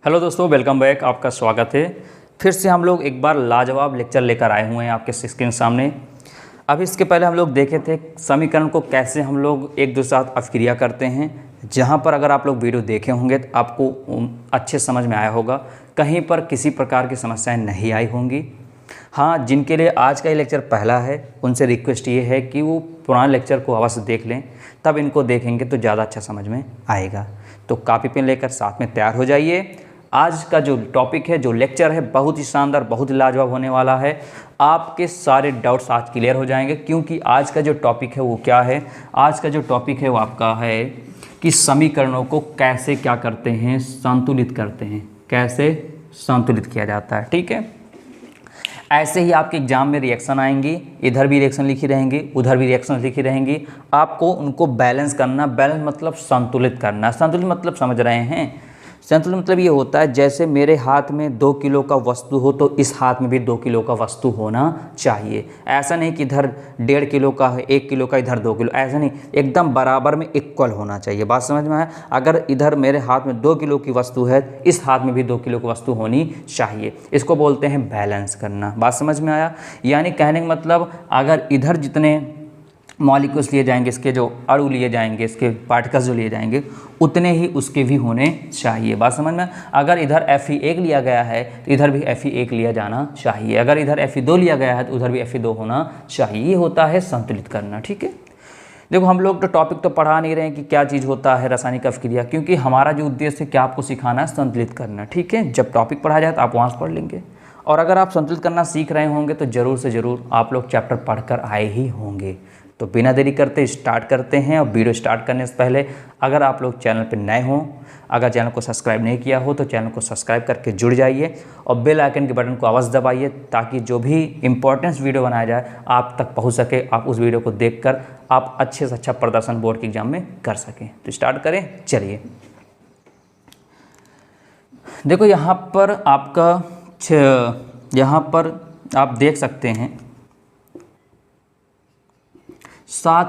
Hello दोस्तों, welcome back. आपका स्वागत है। फिर से हम लोग एक बार लाजवाब लेक्चर लेकर आए हुए हैं आपके स्क्रीन सामने। अभी इसके पहले हम लोग देखे थे समीकरण को कैसे हम लोग एक दूसरे साथ अभिक्रिया करते हैं, जहां पर अगर आप लोग वीडियो देखे होंगे तो आपको अच्छे समझ में आया होगा, कहीं पर किसी प्रकार की समस्याएं नहीं आई होंगी। हाँ, जिनके लिए आज का ये लेक्चर पहला है उनसे रिक्वेस्ट ये है कि वो पुराने लेक्चर को अवश्य देख लें, तब इनको देखेंगे तो ज़्यादा अच्छा समझ में आएगा। तो कॉपी पेन लेकर साथ में तैयार हो जाइए। आज का जो टॉपिक है, जो लेक्चर है, बहुत ही शानदार, बहुत ही लाजवाब होने वाला है। आपके सारे डाउट्स आज क्लियर हो जाएंगे, क्योंकि आज का जो टॉपिक है वो क्या है। आज का जो टॉपिक है वो आपका है कि समीकरणों को कैसे क्या करते हैं, संतुलित करते हैं, कैसे संतुलित किया जाता है। ठीक है, ऐसे ही आपके एग्जाम में रिएक्शन आएंगी, इधर भी रिएक्शन लिखी रहेंगी, उधर भी रिएक्शन लिखी रहेंगी। आपको उनको बैलेंस करना। बैलेंस मतलब संतुलित करना। संतुलित मतलब समझ रहे हैं? संतुलित मतलब ये होता है जैसे मेरे हाथ में 2 किलो का वस्तु हो तो इस हाथ में भी 2 किलो का वस्तु होना चाहिए। ऐसा नहीं कि इधर 1.5 किलो का है, 1 किलो का, इधर 2 किलो, ऐसा नहीं, एकदम बराबर में इक्वल होना चाहिए। बात समझ में आया? अगर इधर मेरे हाथ में 2 किलो की वस्तु है, इस हाथ में भी 2 किलो की वस्तु होनी चाहिए। इसको बोलते हैं बैलेंस करना। बात समझ में आया? यानी कहने का मतलब अगर इधर जितने मॉलिक्यूल्स लिए जाएंगे, इसके जो अणु लिए जाएंगे, इसके पार्टिकल्स जो लिए जाएंगे, उतने ही उसके भी होने चाहिए। बात समझ में? अगर इधर Fe1 लिया गया है तो इधर भी Fe1 लिया जाना चाहिए। अगर इधर Fe2 लिया गया है तो उधर भी Fe2 होना चाहिए। ये होता है संतुलित करना। ठीक है, देखो हम लोग तो टॉपिक तो पढ़ा नहीं रहे हैं कि क्या चीज़ होता है रासायनिक अभिक्रिया, क्योंकि हमारा जो उद्देश्य है क्या आपको सिखाना है, संतुलित करना। ठीक है, जब टॉपिक पढ़ा जाए तो आप वहाँ से पढ़ लेंगे। और अगर आप संतुलित करना सीख रहे होंगे तो ज़रूर से ज़रूर आप लोग चैप्टर पढ़कर आए ही होंगे। तो बिना देरी करते स्टार्ट करते हैं। और वीडियो स्टार्ट करने से पहले अगर आप लोग चैनल पर नए हों, अगर चैनल को सब्सक्राइब नहीं किया हो तो चैनल को सब्सक्राइब करके जुड़ जाइए और बेल आइकन के बटन को अवश्य दबाइए, ताकि जो भी इंपॉर्टेंस वीडियो बनाया जाए आप तक पहुंच सके। आप उस वीडियो को देखकर आप अच्छे से अच्छा प्रदर्शन बोर्ड के एग्जाम में कर सकें। तो स्टार्ट करें, चलिए। देखो यहाँ पर आपका यहाँ पर आप देख सकते हैं 7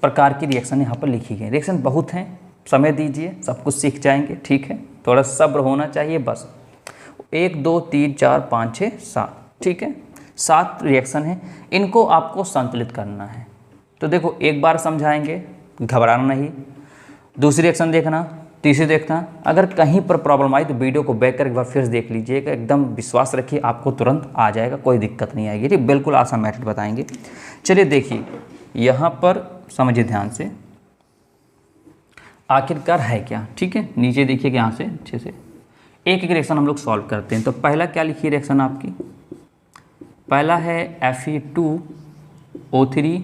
प्रकार की रिएक्शन यहाँ पर लिखी गई। रिएक्शन बहुत हैं, समय दीजिए, सब कुछ सीख जाएंगे। ठीक है, थोड़ा सब्र होना चाहिए बस। 1 2 3 4 5 6 7, ठीक है, 7 रिएक्शन हैं। इनको आपको संतुलित करना है। तो देखो एक बार समझाएंगे, घबराना नहीं। दूसरी रिएक्शन देखना, तीसरी देखना। अगर कहीं पर प्रॉब्लम आई तो वीडियो को बैक कर एक बार फिर से देख लीजिएगा। एकदम विश्वास रखिए, आपको तुरंत आ जाएगा, कोई दिक्कत नहीं आएगी। ठीक, बिल्कुल आसान मेथड बताएंगे। चलिए देखिए, यहाँ पर समझिए ध्यान से, आखिरकार है क्या। ठीक है, नीचे देखिएगा यहाँ से अच्छे से। एक एक रिएक्शन हम लोग सॉल्व करते हैं। तो पहला क्या लिखी रिएक्शन आपकी? पहला है Fe2O3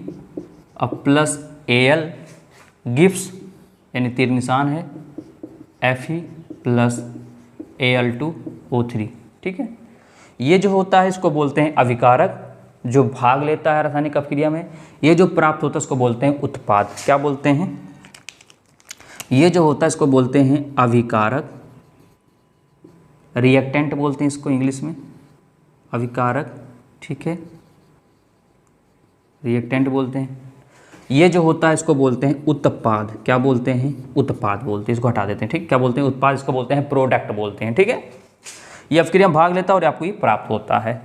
प्लस Al गिव्स, यानी तीर निशान है, Fe प्लस Al2O3। ठीक है, ये जो होता है इसको बोलते हैं अभिकारक, जो भाग लेता है रासायनिक अभिक्रिया में। ये जो प्राप्त होता है इसको बोलते हैं उत्पाद। क्या बोलते हैं? ये जो होता है इसको बोलते हैं अभिकारक। रिएक्टेंट बोलते हैं इसको इंग्लिश में, अभिकारक। ठीक है, रिएक्टेंट बोलते हैं। ये जो होता है इसको बोलते हैं उत्पाद। क्या बोलते हैं? उत्पाद बोलते हैं। इसको हटा देते हैं। ठीक, क्या बोलते हैं? उत्पाद। इसको बोलते हैं प्रोडक्ट बोलते हैं। ठीक है, ये अभिक्रिया में भाग लेता है और आपको ये प्राप्त होता है।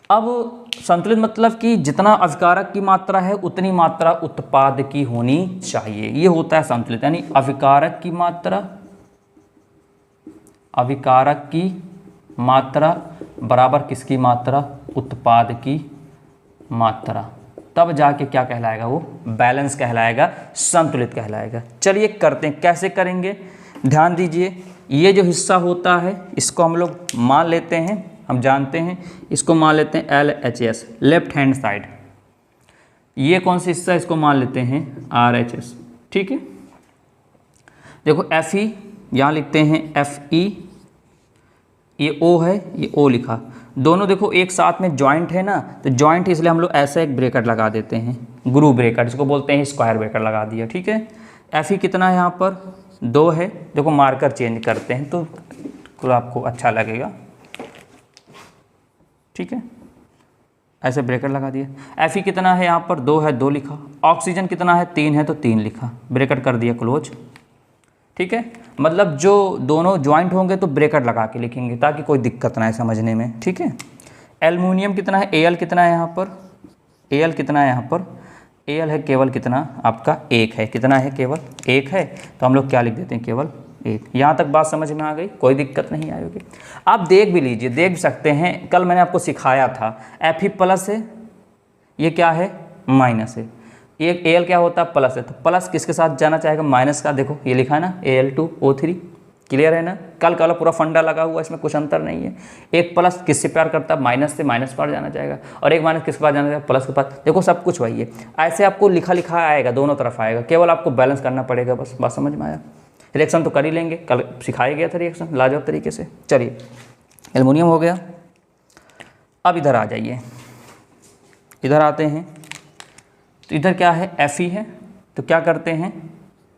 अब संतुलित मतलब कि जितना अभिकारक की मात्रा है उतनी मात्रा उत्पाद की होनी चाहिए। ये होता है संतुलित, यानी अभिकारक की मात्रा बराबर किसकी मात्रा? उत्पाद की मात्रा। तब जाके क्या कहलाएगा? वो बैलेंस कहलाएगा, संतुलित कहलाएगा। चलिए करते हैं। कैसे करेंगे, ध्यान दीजिए। ये जो हिस्सा होता है इसको हम लोग मान लेते हैं, हम जानते हैं, इसको मान लेते हैं LHS, लेफ्ट हैंड साइड। ये कौन सा हिस्सा, इसको मान लेते हैं RHS। ठीक है, देखो Fe यहाँ लिखते हैं Fe, ये O है, ये O लिखा। दोनों देखो एक साथ में जॉइंट है ना, तो जॉइंट इसलिए हम लोग ऐसा एक ब्रेकेट लगा देते हैं, ग्रू ब्रेकेट, इसको बोलते हैं स्क्वायर ब्रेकेट लगा दिया। ठीक है, Fe कितना है यहाँ पर? 2 है। देखो मार्कर चेंज करते हैं तो आपको अच्छा लगेगा। ठीक है, ऐसे ब्रेकेट लगा दिया। Fe कितना है यहाँ पर? 2 है, 2 लिखा। ऑक्सीजन कितना है? 3 है, तो 3 लिखा। ब्रेकेट कर दिया क्लोज। ठीक है, मतलब जो दोनों ज्वाइंट होंगे तो ब्रैकेट लगा के लिखेंगे ताकि कोई दिक्कत ना आए समझने में। ठीक है, एल्युमिनियम कितना है, Al कितना है यहाँ पर, Al कितना है यहाँ पर, Al है केवल कितना आपका एक है, कितना है केवल एक है, तो हम लोग क्या लिख देते हैं केवल एक। यहाँ तक बात समझ में आ गई, कोई दिक्कत नहीं आएगी। आप देख भी लीजिए, देख भी सकते हैं, कल मैंने आपको सिखाया था Fe प्लस है, ये क्या है माइनस है, एक Al क्या होता है प्लस है, तो प्लस किसके साथ जाना चाहेगा माइनस का, देखो ये लिखा है ना Al2O3, क्लियर है ना, कल का पूरा फंडा लगा हुआ, इसमें कुछ अंतर नहीं है। एक प्लस किससे प्यार करता है, माइनस से, माइनस पार जाना चाहेगा, और एक माइनस किसके पास जाना चाहेगा, प्लस के पास। देखो सब कुछ वही है, ऐसे आपको लिखा लिखा आएगा, दोनों तरफ आएगा, केवल आपको बैलेंस करना पड़ेगा, बस बात समझ में आया। रिएक्शन तो कर ही लेंगे, कल सिखाया गया था रिएक्शन लाजवाब तरीके से। चलिए एल्युमिनियम हो गया, अब इधर आ जाइए, इधर आते हैं, तो इधर क्या है Fe है, तो क्या करते हैं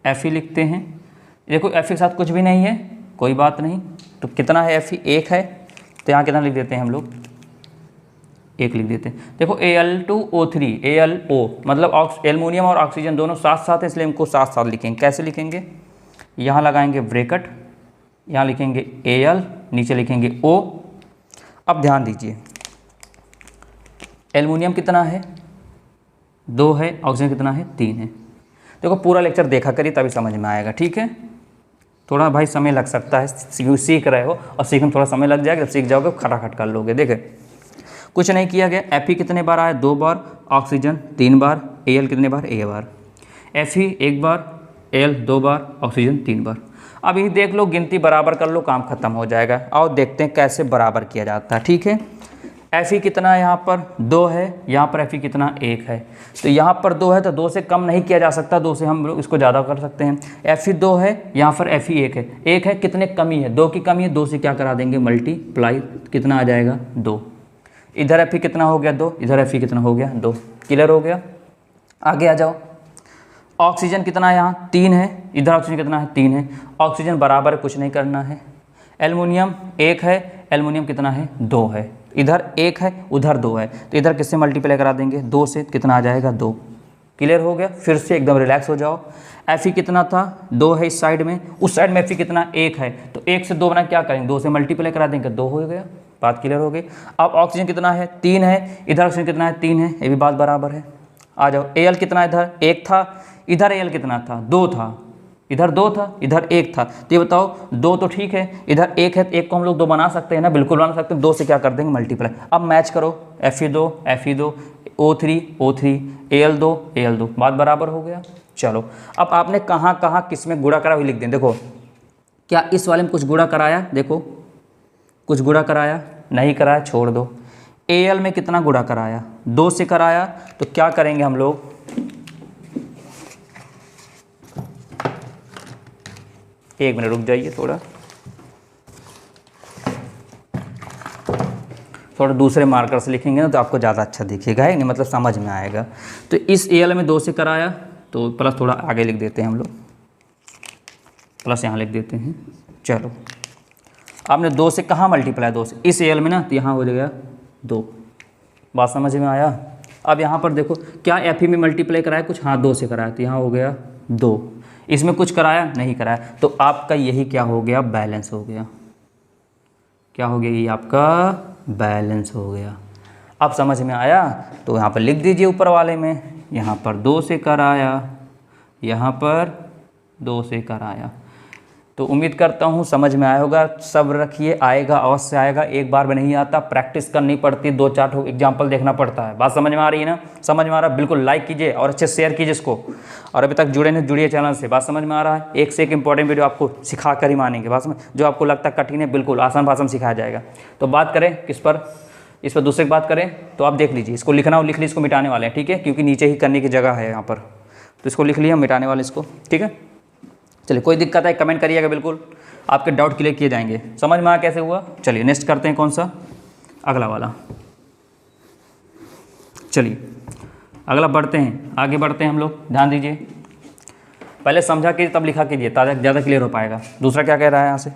Fe लिखते हैं। देखो Fe के साथ कुछ भी नहीं है, कोई बात नहीं, तो कितना है Fe, एक है, तो यहाँ कितना लिख देते हैं हम लोग, एक लिख देते हैं। देखो Al2O3 AlO मतलब एल्युमिनियम और ऑक्सीजन दोनों साथ साथ हैं, इसलिए इनको साथ साथ लिखेंगे। कैसे लिखेंगे, यहाँ लगाएंगे ब्रैकेट, यहाँ लिखेंगे Al, नीचे लिखेंगे O। अब ध्यान दीजिए, एल्युमिनियम कितना है 2 है, ऑक्सीजन कितना है 3 है। देखो पूरा लेक्चर देखा करिए तभी समझ में आएगा। ठीक है, थोड़ा भाई समय लग सकता है, सीख रहे हो और सीखने में थोड़ा समय लग जाएगा, जब सीख जाओगे खटाखट कर लोगे। देखे कुछ नहीं किया गया, Fe कितने बार आया 2 बार, ऑक्सीजन 3 बार, Al कितने बार, A bar, Fe 1 bar, Al 2 bar, oxygen 3 बार। अब यही देख लो, गिनती बराबर कर लो, काम खत्म हो जाएगा। और देखते हैं कैसे बराबर किया जाता है। ठीक है, Fe कितना है यहाँ पर 2 है, यहाँ पर Fe कितना 1 है, तो यहाँ पर 2 है तो 2 से कम नहीं किया जा सकता, 2 से हम लोग इसको ज़्यादा कर सकते हैं। Fe 2 है, यहाँ पर Fe 1 है, 1 है, कितने कमी है 2 की कमी है, 2 से क्या करा देंगे मल्टीप्लाई, कितना आ जाएगा 2। इधर Fe कितना हो गया 2, इधर Fe कितना हो गया 2, क्लियर हो गया। आगे आ जाओ, ऑक्सीजन कितना है यहाँ 3 है, इधर ऑक्सीजन कितना है 3 है, ऑक्सीजन बराबर है, कुछ नहीं करना है। एल्युमिनियम 1 है, एल्युमिनियम कितना है 2 है, इधर 1 है उधर 2 है, तो इधर किससे मल्टीप्लाई करा देंगे 2 से, कितना आ जाएगा 2, क्लियर हो गया। फिर से एकदम रिलैक्स हो जाओ। Fe कितना था 2 है इस साइड में, उस साइड में Fe कितना 1 है, तो 1 से 2 बना क्या करेंगे 2 से मल्टीप्लाई करा देंगे, 2 हो गया, बात क्लियर हो गई। अब ऑक्सीजन कितना है 3 है, इधर ऑक्सीजन कितना है 3 है, ये भी बात बराबर है। आ जाओ, Al कितना इधर 1 था, इधर Al कितना था 2 था, इधर 2 था, इधर 1 था, तो ये बताओ 2 तो ठीक है, इधर 1 है, तो 1 को हम लोग 2 बना सकते हैं ना, बिल्कुल बना सकते हैं। 2 से क्या कर देंगे मल्टीप्लाई। अब मैच करो, Fe2 O3 Al2 बात बराबर हो गया। चलो अब आपने कहाँ कहाँ किस में गुणा करा हुई लिख दें। देखो क्या इस वाले में कुछ गुणा कराया, देखो कुछ गुणा कराया नहीं कराया, छोड़ दो। Al में कितना गुणा कराया 2 से कराया, तो क्या करेंगे हम लोग, एक मिनट रुक जाइए, थोड़ा दूसरे मार्कर से लिखेंगे ना तो आपको ज़्यादा अच्छा दिखेगा, है नहीं, मतलब समझ में आएगा। तो इस Al में 2 से कराया, तो प्लस थोड़ा आगे लिख देते हैं हम लोग, प्लस यहाँ लिख देते हैं। चलो आपने 2 से कहाँ मल्टीप्लाई, 2 से इस Al में ना, तो यहाँ हो जाएगा 2, बात समझ में आया। अब यहाँ पर देखो क्या Fe में मल्टीप्लाई कराया कुछ, हाँ 2 से कराया, तो यहाँ हो गया 2, इसमें कुछ कराया नहीं कराया, तो आपका यही क्या हो गया बैलेंस हो गया। क्या हो गया, ये आपका बैलेंस हो गया। अब समझ में आया, तो यहाँ पर लिख दीजिए ऊपर वाले में, यहाँ पर 2 से कराया, यहाँ पर 2 से कराया। तो उम्मीद करता हूँ समझ में आया होगा। सब्र रखिए, आएगा, अवश्य आएगा, एक बार में नहीं आता, प्रैक्टिस करनी पड़ती, 2-4 एग्जाम्पल देखना पड़ता है। बात समझ में आ रही है ना, समझ में आ रहा है, बिल्कुल लाइक कीजिए और अच्छे शेयर कीजिए इसको, और अभी तक जुड़े नहीं जुड़िए चैनल से। बात समझ में आ रहा है, एक से एक इंपॉर्टेंट वीडियो आपको सिखा कर ही मानेंगे। बात समझ, जो आपको लगता है कठिन है, बिल्कुल आसान भाषा में सिखाया जाएगा। तो बात करें किस पर, इस पर दूसरे की बात करें तो आप देख लीजिए, इसको लिखना हो लिख लीजिए, इसको मिटाने वाले हैं, ठीक है, क्योंकि नीचे ही करने की जगह है यहाँ पर, तो इसको लिख लिया, मिटाने वाले इसको, ठीक है। चलिए कोई दिक्कत है कमेंट करिएगा, बिल्कुल आपके डाउट क्लियर किए जाएंगे। समझ में आया कैसे हुआ। चलिए नेक्स्ट करते हैं, कौन सा, अगला वाला। चलिए अगला बढ़ते हैं, आगे बढ़ते हैं हम लोग, ध्यान दीजिए। पहले समझा कीजिए तब लिखा कीजिए, ताकि ज़्यादा क्लियर हो पाएगा। दूसरा क्या कह रहा है यहाँ से,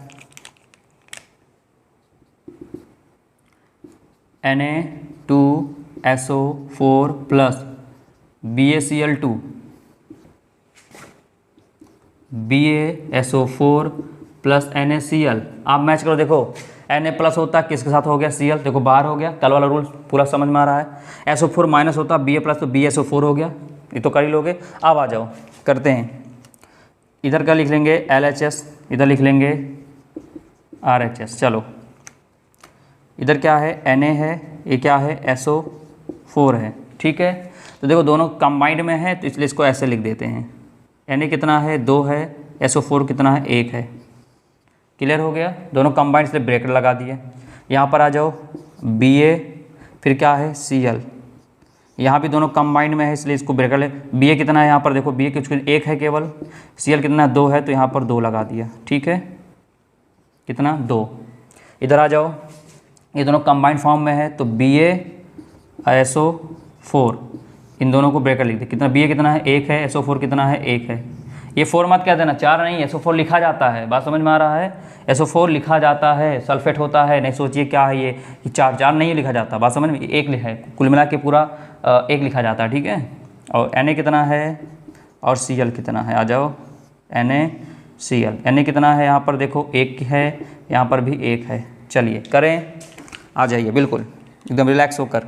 Na2SO4 plus BaCl2 BaSO4 plus NaCl। आप मैच करो, देखो Na प्लस होता है किसके साथ हो गया Cl, देखो बाहर हो गया, कल वाला रूल पूरा समझ में आ रहा है। SO4 माइनस होता Ba प्लस तो BaSO4 हो गया, ये तो कर ही लोगे। अब आ जाओ करते हैं, इधर का लिख लेंगे LHS, इधर लिख लेंगे RHS। चलो इधर क्या है Na है, ये क्या है SO4 है, ठीक है। तो देखो दोनों कंबाइंड में है तो इसलिए इसको ऐसे लिख देते हैं। Na कितना है 2 है, SO4 कितना है 1 है। क्लियर हो गया, दोनों कंबाइंड इसलिए ब्रेकर लगा दिए। यहाँ पर आ जाओ Ba फिर क्या है Cl, यहाँ भी दोनों कंबाइंड में है इसलिए इसको ब्रेकर ले। Ba कितना है यहाँ पर देखो, Ba कुछ 1 है केवल, Cl कितना 2 है तो यहाँ पर 2 लगा दिया, ठीक है, कितना 2। इधर आ जाओ, ये दोनों कंबाइंड फॉर्म में है तो BaSO4, इन दोनों को ब्रेकर लिख दे। कितना Ba कितना है 1 है, SO4 कितना है 1 है। ये 4 मत कह देना, 4 नहीं, SO4 लिखा जाता है, बात समझ में आ रहा है। SO4 लिखा जाता है, सल्फेट होता है, नहीं सोचिए क्या है ये कि 4 नहीं लिखा जाता, बात समझ में, 1 लिखा है, कुल मिला के पूरा 1 लिखा जाता है, ठीक है। और Na कितना है और Cl कितना है, आ जाओ NaCl। Na कितना है यहाँ पर देखो 1 है, यहाँ पर भी 1 है। चलिए करें, आ जाइए बिल्कुल एकदम रिलैक्स होकर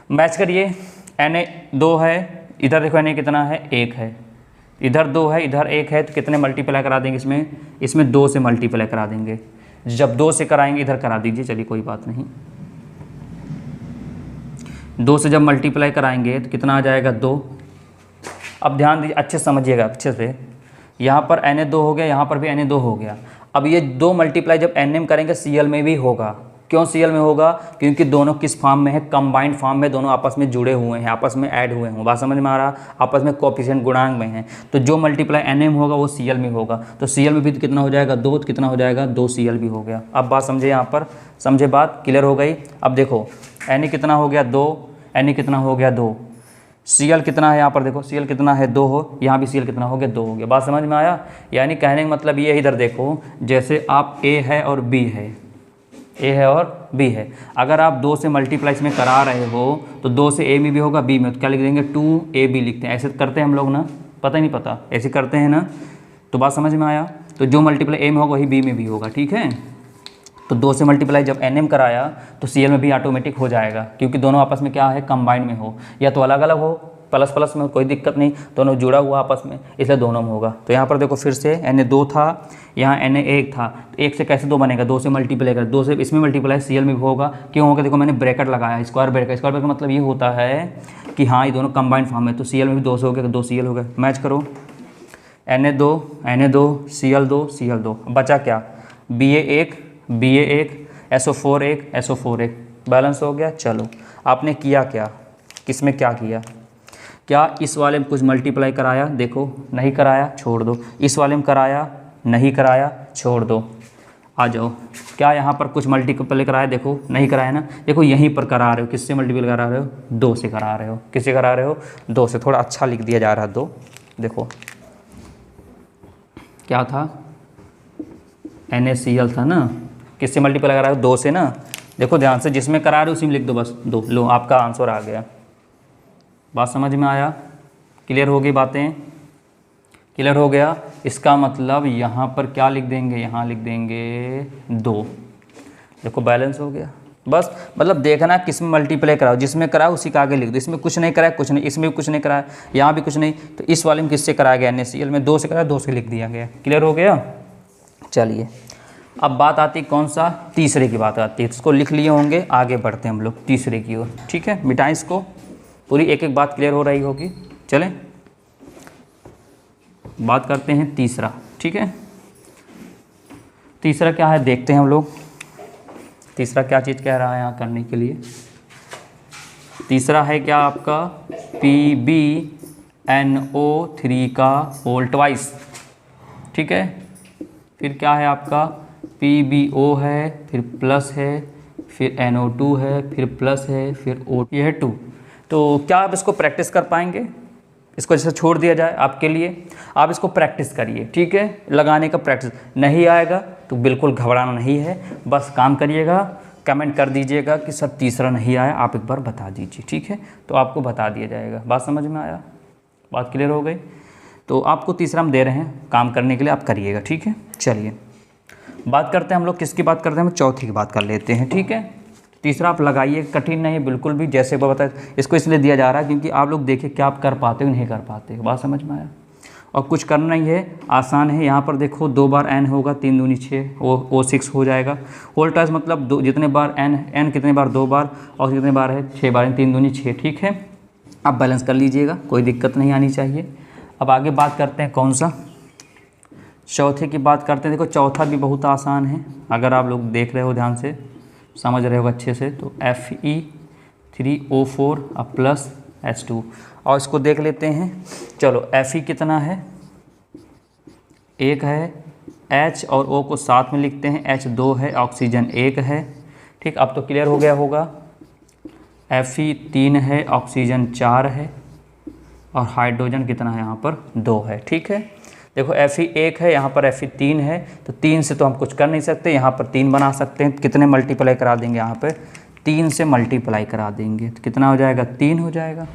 मैच करिए। Na 2 है, इधर देखो Na कितना है 1 है, इधर 2 है, इधर 1 है, तो कितने मल्टीप्लाई करा देंगे इसमें 2 से मल्टीप्लाई करा देंगे। जब 2 से कराएंगे इधर करा दीजिए, चलिए कोई बात नहीं। 2 से जब मल्टीप्लाई कराएंगे तो कितना आ जाएगा 2। अब ध्यान दीजिए, अच्छे समझिएगा अच्छे से, यहाँ पर Na 2 हो गया, यहाँ पर भी Na 2 हो गया। अब ये 2 मल्टीप्लाई जब Na करेंगे Cl में भी होगा। क्यों Cl में होगा, क्योंकि दोनों किस फॉर्म में है, कंबाइंड फॉर्म में, दोनों आपस में जुड़े हुए हैं, आपस में ऐड हुए हैं, बात समझ में आ रहा, आपस में कोएफिशिएंट गुणांक में हैं। तो जो मल्टीप्लाई Na में होगा वो Cl में होगा, तो Cl में भी कितना हो जाएगा 2, तो कितना हो जाएगा 2 Cl भी हो गया। अब बात समझे, यहाँ पर समझे, बात क्लियर हो गई। अब देखो Na कितना हो गया 2, Na कितना हो गया 2, Cl कितना है यहाँ पर देखो, Cl कितना है 2 हो, यहाँ भी Cl कितना हो गया 2 हो गया। बात समझ में आया, यानी कहने का मतलब ये, इधर देखो जैसे आप A है और B है, A है और B है, अगर आप 2 से मल्टीप्लाई इसमें करा रहे हो तो 2 से A में भी होगा B में, तो क्या लिख देंगे 2AB लिखते हैं। ऐसे करते हैं हम लोग ना, पता ही नहीं पता, ऐसे करते हैं ना, तो बात समझ में आया। तो जो मल्टीप्लाई A में होगा वही B में भी होगा, ठीक है। तो 2 से मल्टीप्लाई जब Na कराया तो Cl में भी ऑटोमेटिक हो जाएगा, क्योंकि दोनों आपस में क्या है कंबाइंड में हो, या तो अलग अलग हो प्लस प्लस में, कोई दिक्कत नहीं, दोनों जुड़ा हुआ आपस में, इसलिए दोनों में होगा। तो यहाँ पर देखो फिर से Na 2 था, यहाँ Na 1 था, तो 1 से कैसे 2 बनेगा, 2 से मल्टीप्लाई कर, 2 से इसमें मल्टीप्लाई Cl में भी होगा। क्यों होगा, देखो मैंने ब्रैकेट लगाया, स्क्वायर ब्रैकेट का मतलब ये होता है कि हाँ ये दोनों कंबाइंड फॉर्म है, तो Cl में भी 2 से हो गया, 2 Cl हो गया। मैच करो Na 2 Cl 2 Cl 2, बचा क्या Ba 1 SO4 1 SO4 1, बैलेंस हो गया। चलो आपने किया क्या, किस में क्या किया, क्या इस वाले में कुछ मल्टीप्लाई कराया, देखो नहीं कराया छोड़ दो, इस वाले में कराया नहीं कराया छोड़ दो। आ जाओ, क्या यहाँ पर कुछ मल्टीप्लाई कराया, देखो नहीं कराया ना, देखो यहीं पर करा रहे हो, किससे मल्टीप्लाई करा रहे हो 2 से करा रहे हो, किससे करा रहे हो 2 से, थोड़ा अच्छा लिख दिया जा रहा है 2। देखो क्या था NaCl था ना, किससे मल्टीप्लाई करा रहे हो 2 से ना, देखो ध्यान से, जिसमें करा रहे हो उसी में लिख दो बस 2, लो आपका आंसर आ गया। बात समझ में आया, क्लियर हो गई बातें, क्लियर हो गया। इसका मतलब यहाँ पर क्या लिख देंगे, यहाँ लिख देंगे 2, देखो बैलेंस हो गया। बस मतलब देखना किस में मल्टीप्लाई कराओ, जिसमें कराओ उसी का आगे लिख दो, इसमें कुछ नहीं कराया कुछ नहीं, इसमें भी कुछ नहीं कराया, यहाँ भी कुछ नहीं, तो इस वाले में किससे कराया गया NaCl में 2 से कराया, 2 से लिख दिया गया। क्लियर हो गया। चलिए अब बात आती कौन सा, तीसरे की बात आती है, इसको लिख लिए होंगे, आगे बढ़ते हैं हम लोग तीसरे की ओर, ठीक है। मिटाएं इसको, पूरी एक एक बात क्लियर हो रही होगी। चलें बात करते हैं तीसरा, ठीक है। तीसरा क्या है देखते हैं हम लोग, तीसरा क्या चीज़ कह रहा है यहाँ करने के लिए। तीसरा है क्या आपका PbNO3 का होल ट्वाइस, ठीक है। फिर क्या है आपका PbO है, फिर प्लस है, फिर NO2 है, फिर प्लस है, फिर O, ये है 2। तो क्या आप इसको प्रैक्टिस कर पाएंगे, इसको जैसे छोड़ दिया जाए आपके लिए, आप इसको प्रैक्टिस करिए, ठीक है। लगाने का प्रैक्टिस नहीं आएगा तो बिल्कुल घबराना नहीं है, बस काम करिएगा, कमेंट कर दीजिएगा कि सर तीसरा नहीं आया, आप एक बार बता दीजिए, ठीक है, तो आपको बता दिया जाएगा। बात समझ में आया, बात क्लियर हो गई। तो आपको तीसरा हम दे रहे हैं काम करने के लिए, आप करिएगा, ठीक है। चलिए बात करते हैं हम लोग किसकी बात करते हैं, हम चौथी की बात कर लेते हैं, ठीक है। तीसरा आप लगाइए, कठिन नहीं है बिल्कुल भी, जैसे वो बताए इसको इसलिए दिया जा रहा है क्योंकि आप लोग देखिए क्या आप कर पाते हो नहीं कर पाते, बात समझ में आया। और कुछ करना ही है, आसान है। यहाँ पर देखो 2 बार n होगा, 3 दूनी 6, वो 6 हो जाएगा। होल टॉस मतलब जितने बार n कितने बार 2 बार और कितने बार है 6 बार, 3 दूनी 6, ठीक है। आप बैलेंस कर लीजिएगा, कोई दिक्कत नहीं आनी चाहिए। अब आगे बात करते हैं कौन सा, चौथे की बात करते हैं। देखो चौथा भी बहुत आसान है, अगर आप लोग देख रहे हो ध्यान से, समझ रहे हो अच्छे से, तो Fe3O4 प्लस H2, और इसको देख लेते हैं। चलो Fe कितना है, 1 है, H और O को साथ में लिखते हैं, H2 है, ऑक्सीजन 1 है, ठीक। अब तो क्लियर हो गया होगा। Fe 3 है, ऑक्सीजन 4 है, और हाइड्रोजन कितना है यहाँ पर 2 है, ठीक है। देखो Fe 1 है, यहाँ पर Fe 3 है, तो 3 से तो हम कुछ कर नहीं सकते, यहाँ पर 3 बना सकते हैं। कितने मल्टीप्लाई करा देंगे, यहाँ पर 3 से मल्टीप्लाई करा देंगे, तो कितना हो जाएगा 3 हो जाएगा।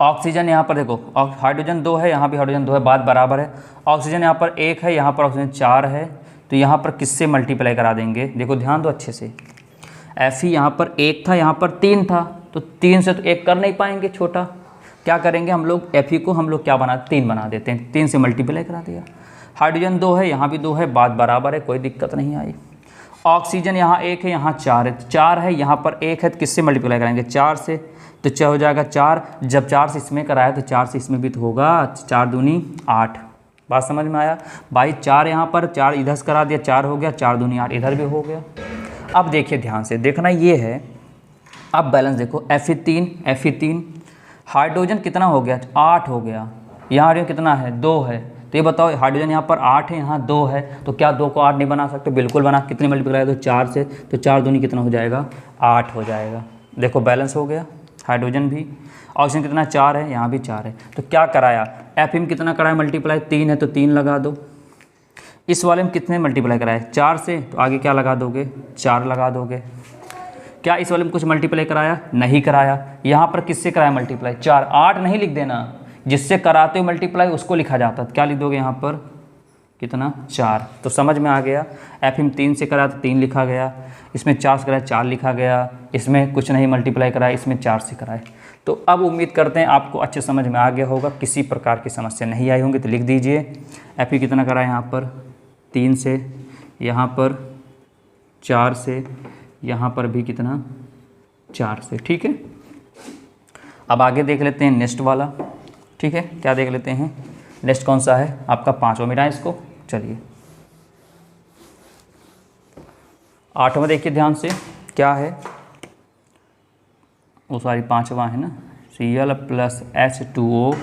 ऑक्सीजन यहाँ पर देखो, हाइड्रोजन 2 है, यहाँ भी हाइड्रोजन 2 है, बात बराबर है। ऑक्सीजन यहाँ पर 1 है, यहाँ पर ऑक्सीजन 4 है, तो यहाँ पर किससे मल्टीप्लाई करा देंगे, देखो ध्यान दो अच्छे से। Fe यहाँ पर 1 था, यहाँ पर 3 था, तो 3 से तो 1 कर नहीं पाएंगे छोटा, क्या करेंगे हम लोग, Fe को हम लोग क्या बना 3 बना देते हैं, 3 से मल्टीप्लाई करा दिया। हाइड्रोजन 2 है, यहाँ भी 2 है, बात बराबर है, कोई दिक्कत नहीं आई। ऑक्सीजन यहाँ 1 है, यहाँ 4 है, 4 है, यहाँ पर 1 है, तो किससे मल्टीप्लाई कराएंगे 4 से, तो क्या हो जाएगा 4। जब 4 से इसमें कराया तो 4 से इसमें भी तो होगा, 4 दूनी 8, बात समझ में आया भाई। 4 यहाँ पर, 4 इधर से करा दिया, 4 हो गया, 4 दूनी 8 इधर भी हो गया। अब देखिए ध्यान से देखना ये है, अब बैलेंस देखो Fe3 हाइड्रोजन कितना हो गया 8 हो गया, यहाँ हाइड्रोजन कितना है 2 है, तो ये बताओ हाइड्रोजन यहाँ पर 8 है, यहाँ 2 है, तो क्या 2 को 8 नहीं बना सकते, बिल्कुल बना। कितने मल्टीप्लाई तो 4 से, तो 4 दूनी कितना हो जाएगा 8 हो जाएगा। देखो बैलेंस हो गया, हाइड्रोजन भी। ऑक्सीजन कितना 4 है, यहाँ भी 4 है, तो क्या कराया Fe में कितना कराया मल्टीप्लाई 3 है, तो 3 लगा दो। इस वाले में कितने मल्टीप्लाई कराए 4 से, तो आगे क्या लगा दोगे 4 लगा दोगे। क्या इस वाले में कुछ मल्टीप्लाई कराया, नहीं कराया। यहाँ पर किससे कराया मल्टीप्लाई 4, 8 नहीं लिख देना, जिससे कराते हो मल्टीप्लाई उसको लिखा जाता है, क्या लिख दोगे यहाँ पर कितना 4, तो समझ में आ गया। Fe में 3 से कराया तो 3 लिखा गया, इसमें 4 से कराया 4 लिखा गया, इसमें कुछ नहीं मल्टीप्लाई कराया, इसमें 4 से कराए। तो अब उम्मीद करते हैं आपको अच्छे समझ में आ गया होगा, किसी प्रकार की समस्या नहीं आई होंगी, तो लिख दीजिए Fe कितना कराया यहाँ पर 3 से, यहाँ पर 4 से, यहाँ पर भी कितना 4 से, ठीक है। अब आगे देख लेते हैं नेक्स्ट वाला, ठीक है। क्या देख लेते हैं नेक्स्ट कौन सा है आपका 5वां, मिटाएं इसको। चलिए 8वां देखिए ध्यान से, क्या है वो, सॉरी 5वां है ना, Cl plus H2O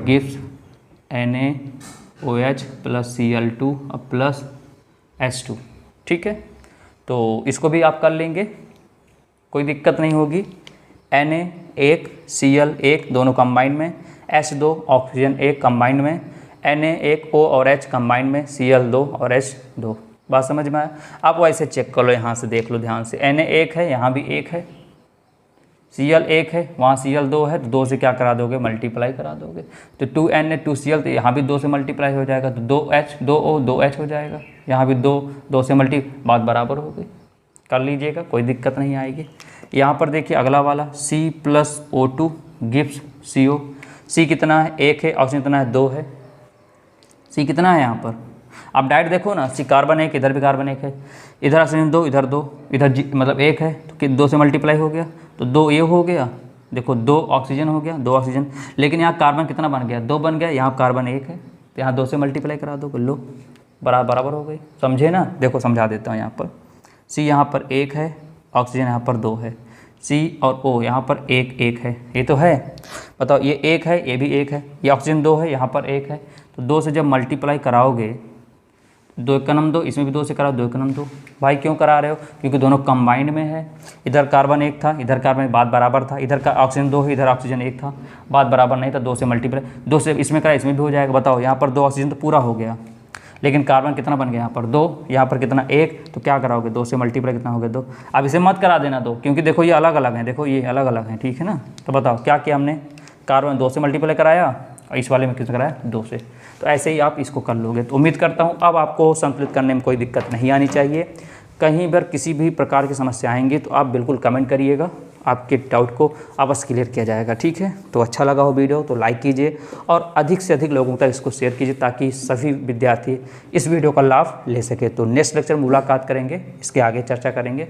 gives NaOH plus Cl2 plus H2, ठीक है। तो इसको भी आप कर लेंगे, कोई दिक्कत नहीं होगी। Na1 Cl1 दोनों कंबाइन में, H2 ऑक्सीजन 1 कंबाइन में, Na1 O और H कंबाइन में, Cl2 और H2, बात समझ में आया। आप वैसे चेक कर लो, यहाँ से देख लो ध्यान से, Na1 है, यहाँ भी 1 है, Cl1 है, वहाँ Cl2 है, तो 2 से क्या करा दोगे मल्टीप्लाई करा दोगे, तो 2Na2Cl, तो यहाँ भी 2 से मल्टीप्लाई हो जाएगा, तो 2H 2O 2H हो जाएगा, यहाँ भी 2 से बात बराबर हो गई, कर लीजिएगा, कोई दिक्कत नहीं आएगी। यहाँ पर देखिए अगला वाला C plus O2 gives CO, C कितना है 1 है, ऑक्सीजन कितना है 2 है, C कितना है यहाँ पर, आप डायरेक्ट देखो ना, C कार्बन 1, इधर भी कार्बन 1 है, इधर ऑक्सीजन 2, इधर 2, इधर मतलब 1 है, तो 2 से मल्टीप्लाई हो गया, तो 2 ये हो गया, देखो 2 ऑक्सीजन हो गया, 2 ऑक्सीजन, लेकिन यहाँ कार्बन कितना बन गया 2 बन गया, यहाँ कार्बन 1 है, तो यहाँ 2 से मल्टीप्लाई करा दो, लो बराबर हो गई, समझे ना। देखो समझा देता हूँ, यहाँ पर C यहाँ पर 1 है, ऑक्सीजन यहाँ पर 2 है, C और O यहाँ पर 1 है, ये तो है, बताओ ये 1 है, ये भी 1 है, ये ऑक्सीजन 2 है, यहाँ पर 1 है, तो 2 से जब मल्टीप्लाई कराओगे 2 एक नम 2, इसमें भी 2 से कराओ, 2 एक नम 2, भाई क्यों करा रहे हो, क्योंकि दोनों कंबाइंड में है, इधर कार्बन 1 था, इधर कार्बन, बात बराबर था, इधर का ऑक्सीजन 2 है, इधर ऑक्सीजन 1 था, बात बराबर नहीं था, 2 से मल्टीप्लाई, 2 से इसमें करा, इसमें भी हो जाएगा। बताओ यहाँ पर 2 ऑक्सीजन तो पूरा हो गया, लेकिन कार्बन कितना बन गया यहाँ पर 2, यहाँ पर कितना 1, तो क्या कराओगे 2 से मल्टीप्लाई कितना हो गया 2। अब इसे मत करा देना 2, क्योंकि देखो ये अलग अलग हैं, देखो ये अलग अलग हैं, ठीक है ना। तो बताओ क्या किया हमने, कार्बन 2 से मल्टीप्लाई कराया, और इस वाले में कितना कराया 2 से। तो ऐसे ही आप इसको कर लोगे। तो उम्मीद करता हूँ अब आपको संतुलित करने में कोई दिक्कत नहीं आनी चाहिए। कहीं पर किसी भी प्रकार की समस्या आएंगी तो आप बिल्कुल कमेंट करिएगा, आपके डाउट को अवश्य क्लियर किया जाएगा। ठीक है, तो अच्छा लगा हो वीडियो तो लाइक कीजिए और अधिक से अधिक लोगों तक इसको शेयर कीजिए ताकि सभी विद्यार्थी इस वीडियो का लाभ ले सके। तो नेक्स्ट लेक्चर में मुलाकात करेंगे, इसके आगे चर्चा करेंगे।